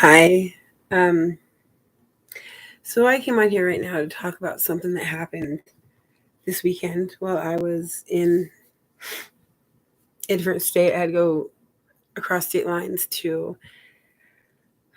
Hi. Um, so I came on here right now to talk about something that happened this weekend while I was in a different state. I had to go across state lines to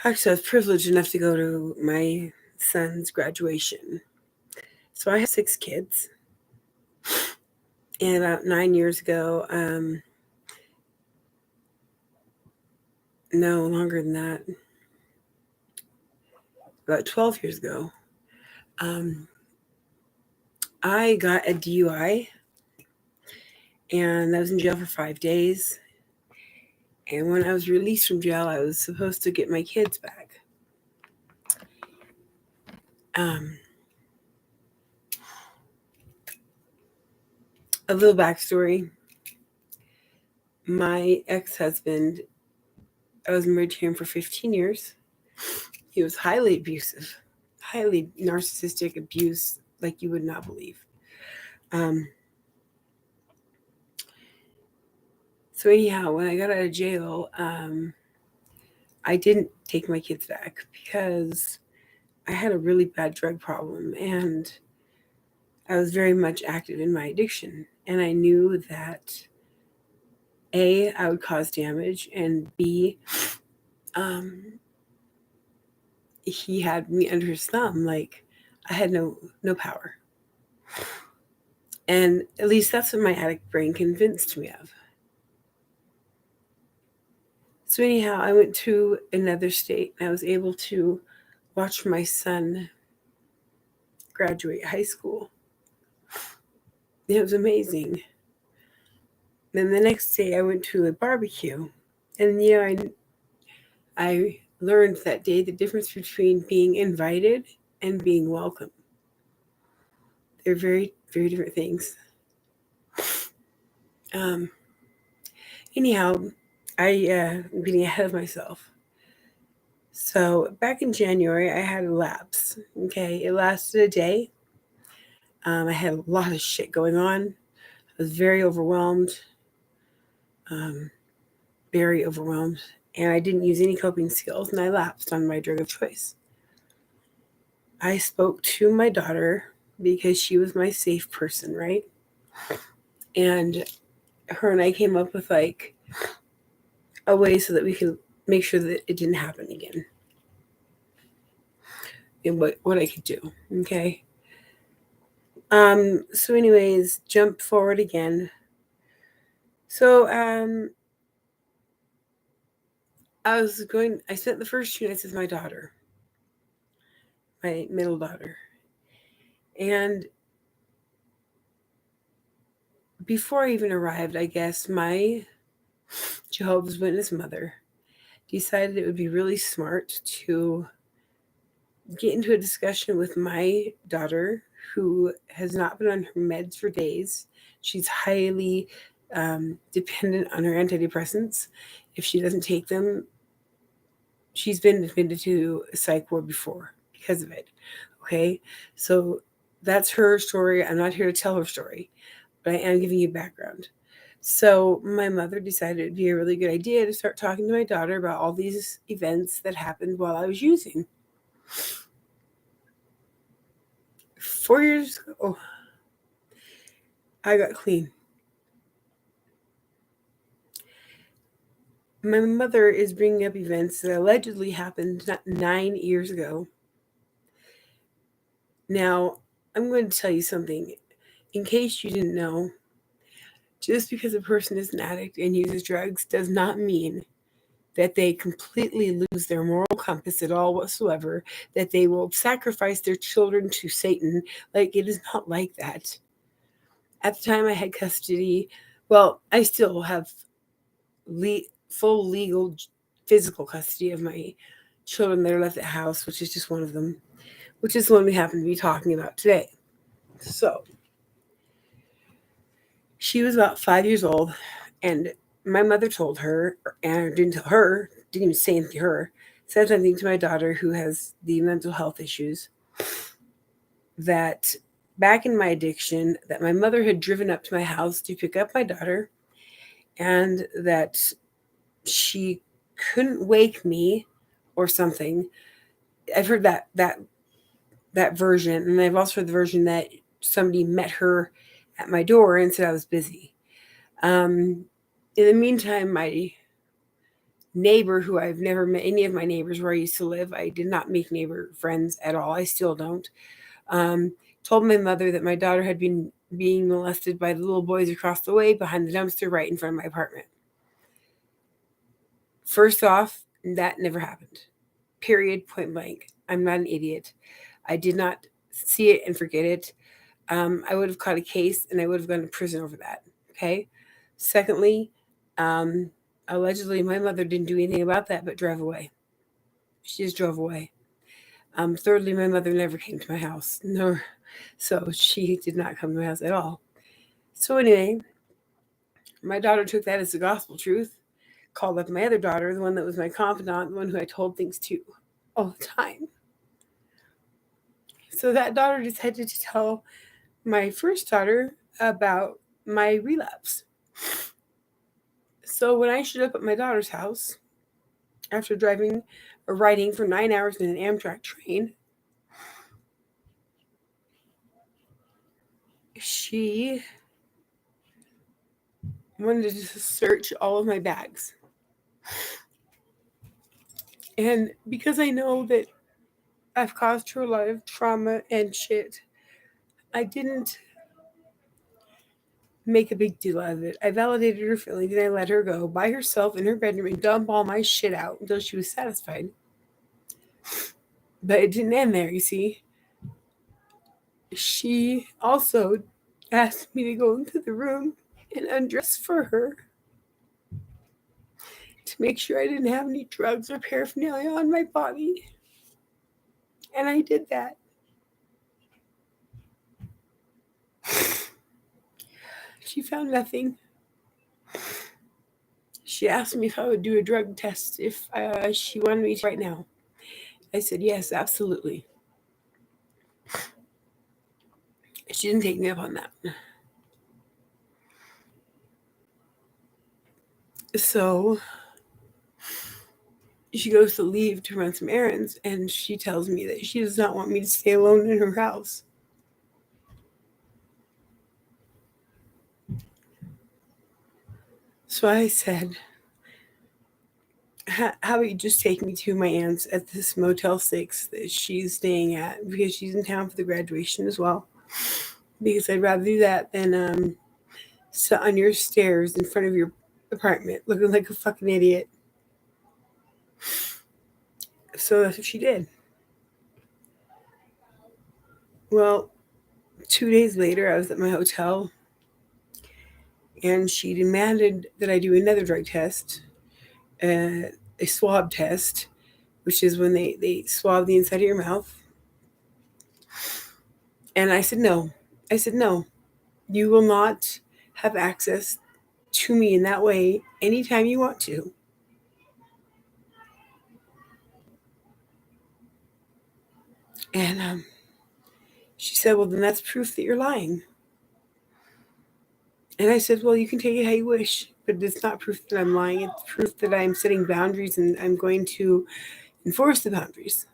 actually I was privileged enough to go to my son's graduation. So I have 6 kids, and about 9 years ago, no longer than that, about 12 years ago, um, I got a DUI, and I was in jail for 5 days. And when I was released from jail, I was supposed to get my kids back. Um, a little backstory. My ex husband, I was married to him for 15 years. He was highly abusive, highly narcissistic abuse like you would not believe. Um, so, anyhow, when I got out of jail, I didn't take my kids back because I had a really bad drug problem and I was very much active in my addiction. And I knew that A, I would cause damage, and B, um, he had me under his thumb. Like I had no power. And at least that's what my addict brain convinced me of. So anyhow, I went to another state and I was able to watch my son graduate high school. It was amazing. Then the next day I went to a barbecue, and I learned that day the difference between being invited and being welcome. They're very, very different things. Um, anyhow, I'm getting ahead of myself. So back in January, I had a lapse. Okay, it lasted a day. I had a lot of shit going on. I was very overwhelmed, um, very overwhelmed, and I didn't use any coping skills, and I lapsed on my drug of choice. I spoke to my daughter because she was my safe person, right? And her and I came up with like a way so that we could make sure that it didn't happen again. And what I could do. Okay. So anyways, jump forward again. So I spent the first 2 nights with my daughter, my middle daughter. And before I even arrived, I guess my Jehovah's Witness mother decided it would be really smart to get into a discussion with my daughter, who has not been on her meds for days. She's highly dependent on her antidepressants. If she doesn't take them, she's been admitted to a psych ward before because of it. Okay, so that's her story. I'm not here to tell her story, but I am giving you background. So my mother decided it'd be a really good idea to start talking to my daughter about all these events that happened while I was using. 4 years ago, I got clean. My mother is bringing up events that allegedly happened 9 years ago. Now, I'm going to tell you something. In case you didn't know, just because a person is an addict and uses drugs does not mean that they completely lose their moral compass at all whatsoever, that they will sacrifice their children to Satan. Like, it is not like that. At the time I had custody, well, I still have full legal physical custody of my children that are left at the house, which is just one of them, which is the one we happen to be talking about today. So she was about 5 years old, and my mother told her, and didn't tell her, didn't even say anything to her, said something to my daughter who has the mental health issues, that back in my addiction, that my mother had driven up to my house to pick up my daughter, and that she couldn't wake me or something. I've heard that version, and I've also heard the version that somebody met her at my door and said I was busy. In the meantime, my neighbor, who I've never met any of my neighbors where I used to live, I did not make neighbor friends at all. I still don't. Um, Told my mother that my daughter had been being molested by the little boys across the way behind the dumpster right in front of my apartment. First off, that never happened. Period, point blank. I'm not an idiot. I did not see it and forget it. I would have caught a case and I would have gone to prison over that. Okay. Secondly, um, allegedly, my mother didn't do anything about that but drive away. She just drove away. Thirdly, my mother never came to my house, nor so she did not come to my house at all. So anyway, my daughter took that as the gospel truth, called up my other daughter, the one that was my confidant, the one who I told things to all the time. So that daughter decided to tell my first daughter about my relapse. So when I showed up at my daughter's house, after driving or riding for 9 hours in an Amtrak train, she wanted to search all of my bags. And because I know that I've caused her a lot of trauma and shit, I didn't make a big deal out of it. I validated her feelings and I let her go by herself in her bedroom and dump all my shit out until she was satisfied. But it didn't end there, you see. She also asked me to go into the room and undress for her to make sure I didn't have any drugs or paraphernalia on my body. And I did that. She found nothing. She asked me if I would do a drug test if she wanted me to right now. I said, yes, absolutely. She didn't take me up on that. So she goes to leave to run some errands, and she tells me that she does not want me to stay alone in her house. So I said, how about you just take me to my aunt's at this Motel 6 that she's staying at, because she's in town for the graduation as well. Because I'd rather do that than sit on your stairs in front of your apartment looking like a fucking idiot. So that's what she did. Well, 2 days later, I was at my hotel, and she demanded that I do another drug test, a swab test, which is when they swab the inside of your mouth. And I said, no. I said, no. You will not have access to me in that way anytime you want to. And she said, well, then that's proof that you're lying. And I said, well, you can take it how you wish, but it's not proof that I'm lying. It's proof that I'm setting boundaries and I'm going to enforce the boundaries.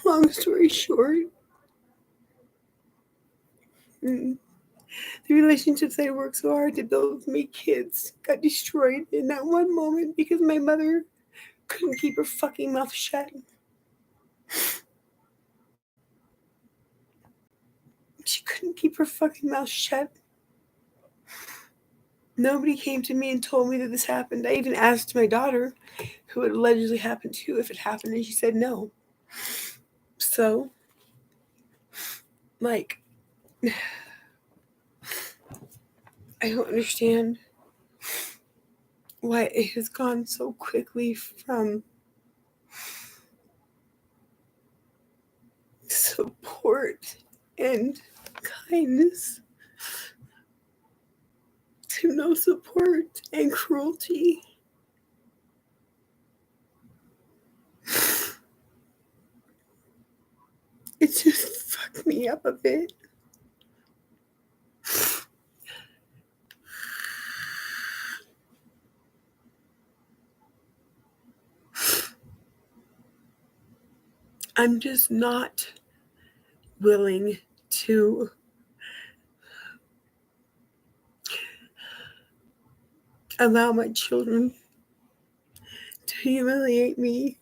Long story short, the relationships I worked so hard to build with my kids got destroyed in that one moment because my mother couldn't keep her fucking mouth shut. She couldn't keep her fucking mouth shut. Nobody came to me and told me that this happened. I even asked my daughter who it allegedly happened to if it happened, and she said no. So, like, I don't understand why it has gone so quickly from support and kindness to no support and cruelty. It just fucked me up a bit. I'm just not willing to allow my children to humiliate me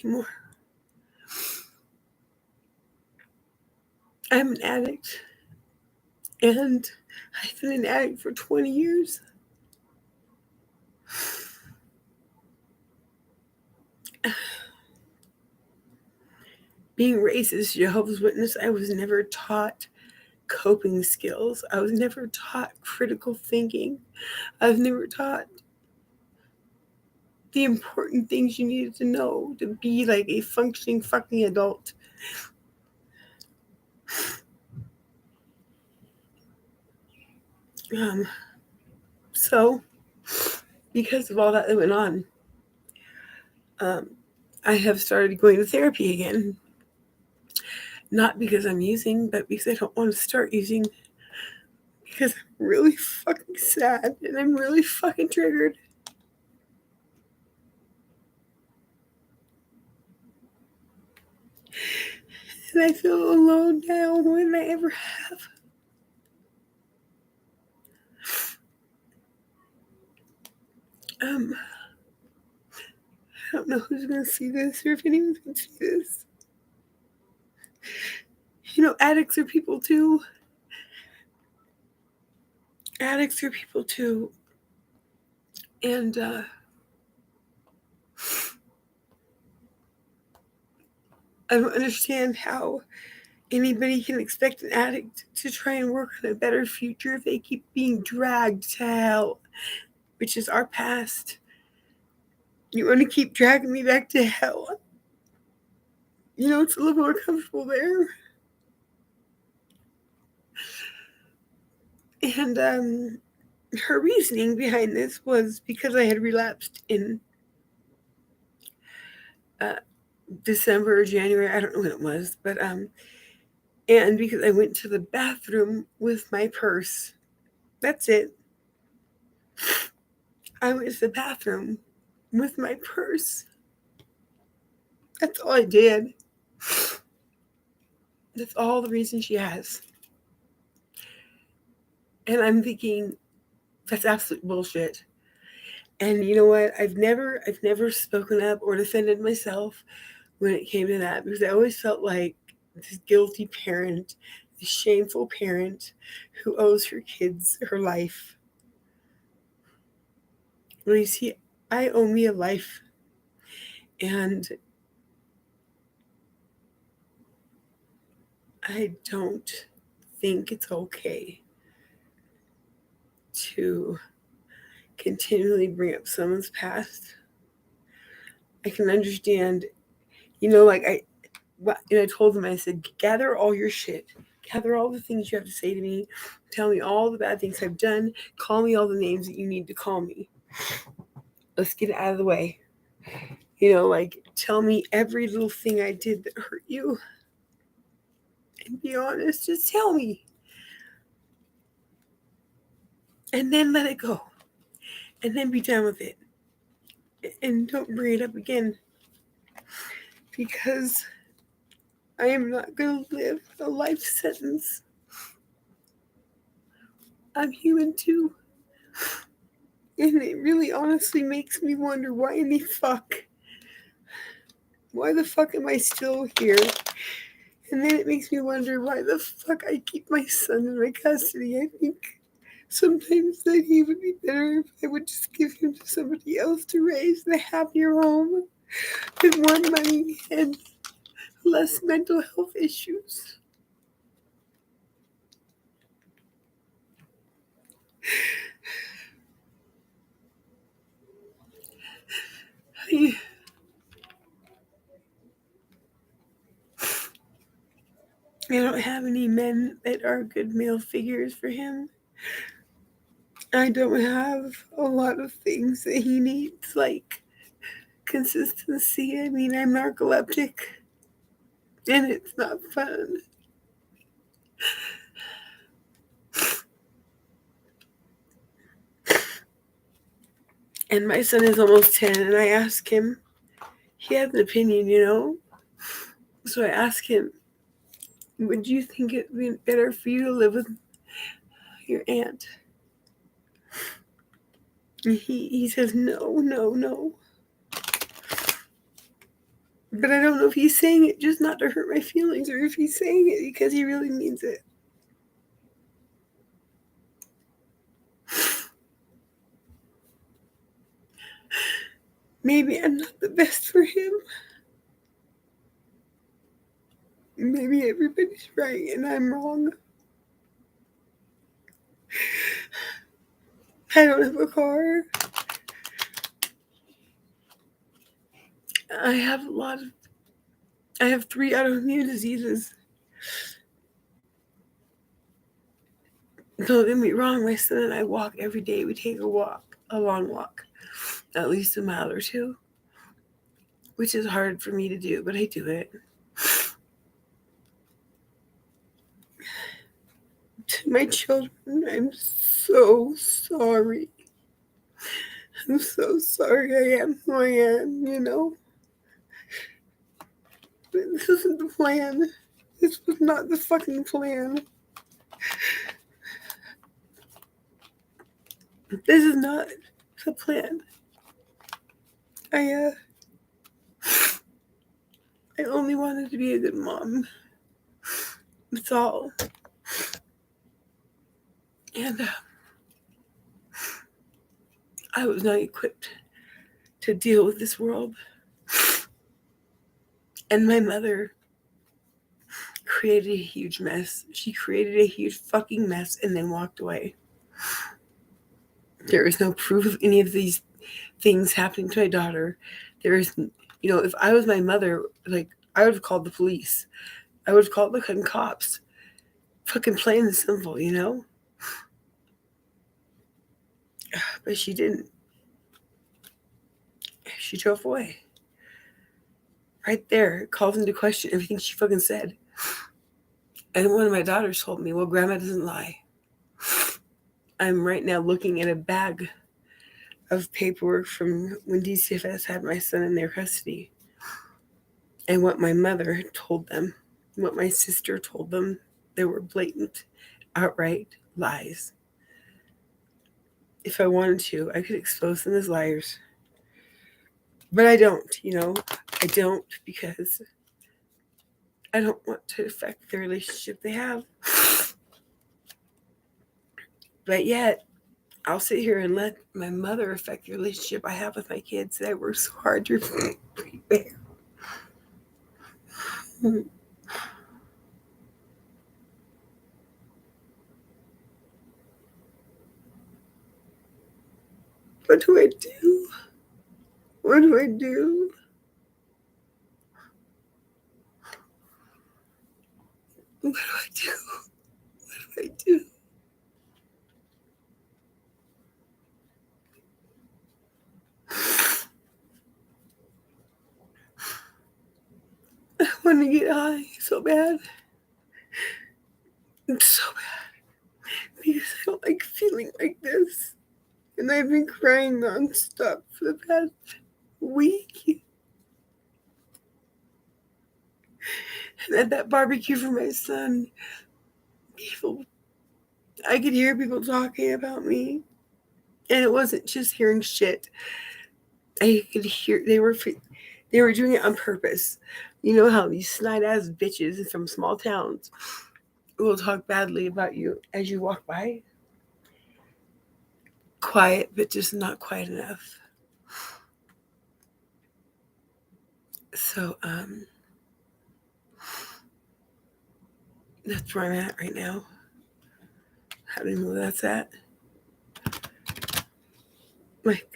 anymore. I'm an addict, and I've been an addict for 20 years. Being raised as a Jehovah's Witness, I was never taught coping skills. I was never taught critical thinking. I was never taught the important things you needed to know to be like a functioning fucking adult. So, because of all that went on, I have started going to therapy again. Not because I'm using, but because I don't want to start using. Because I'm really fucking sad and I'm really fucking triggered. And I feel alone now more than I ever have. I don't know who's going to see this or if anyone's going to see this. You know, addicts are people too. Addicts are people too. And I don't understand how anybody can expect an addict to try and work on a better future if they keep being dragged to hell, which is our past. You want to keep dragging me back to hell? You know, it's a little more comfortable there. And her reasoning behind this was because I had relapsed in December or January, I don't know when it was, but and because I went to the bathroom with my purse. That's it. I went to the bathroom with my purse. That's all I did. That's all the reason she has. And I'm thinking, that's absolute bullshit. And you know what? I've never spoken up or defended myself when it came to that, because I always felt like this guilty parent, this shameful parent who owes her kids her life. Well, you see, I owe me a life. And I don't think it's okay to continually bring up someone's past. I can understand, you know, like and I told them, I said, gather all your shit. Gather all the things you have to say to me. Tell me all the bad things I've done. Call me all the names that you need to call me. Let's get it out of the way. You know, like, tell me every little thing I did that hurt you. And be honest. Just tell me. And then let it go. And then be done with it. And don't bring it up again. Because I am not going to live a life sentence. I'm human too. And it really honestly makes me wonder why the fuck am I still here? And then it makes me wonder why the fuck I keep my son in my custody. I think sometimes that he would be better if I would just give him to somebody else to raise in a happier home with more money and less mental health issues. I don't have any men that are good male figures for him. I don't have a lot of things that he needs, like consistency. I mean, I'm narcoleptic, and it's not fun. And my son is almost 10, and I ask him, he has an opinion, So I ask him, would you think it would be better for you to live with your aunt? And he says, no, no, no. But I don't know if he's saying it just not to hurt my feelings or if he's saying it because he really means it. Maybe I'm not the best for him. Maybe everybody's right and I'm wrong. I don't have a car. I have 3 autoimmune diseases. Don't get me wrong, my son and I walk every day. We take a long walk, at least a mile or 2, which is hard for me to do, but I do it. To my children, I'm so sorry. I'm so sorry I am who I am, But this isn't the plan. This was not the fucking plan. This is not the plan. I only wanted to be a good mom. That's all. And I was not equipped to deal with this world. And my mother created a huge mess. She created a huge fucking mess and then walked away. There is no proof of any of these things happening to my daughter. There is, if I was my mother, I would have called the police. I would have called the fucking cops. Fucking plain and simple, But she didn't. She drove away. Right there, it calls into question everything she fucking said. And one of my daughters told me, well, Grandma doesn't lie. I'm right now looking at a bag of paperwork from when DCFS had my son in their custody. And what my mother told them, what my sister told them, they were blatant, outright lies. If I wanted to, I could expose them as liars. But I don't, I don't because I don't want to affect the relationship they have. But yet, I'll sit here and let my mother affect the relationship I have with my kids that I work so hard to prepare. What do I do? What do I do? What do I do? What do I do? I want to get high so bad. It's so bad. Because I don't like feeling like this. And I've been crying nonstop for the past week. And at that barbecue for my son, I could hear people talking about me. And it wasn't just hearing shit. I could hear they were doing it on purpose. You know how these snide-ass bitches from small towns will talk badly about you as you walk by? Quiet, but just not quiet enough. So, that's where I'm at right now. How do you know where that's at? Like,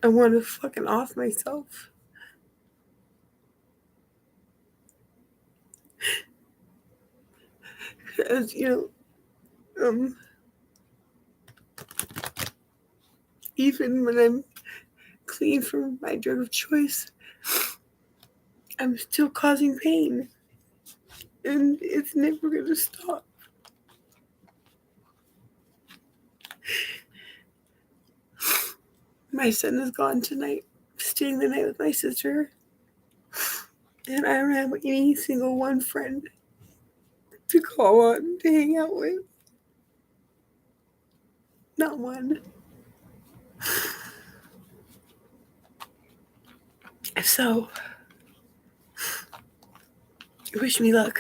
I want to fucking off myself. Because, even when I'm clean from my drug of choice, I'm still causing pain. And it's never going to stop. My son is gone tonight, staying the night with my sister. And I don't have any single one friend to call on, to hang out with. Not one. So, wish me luck.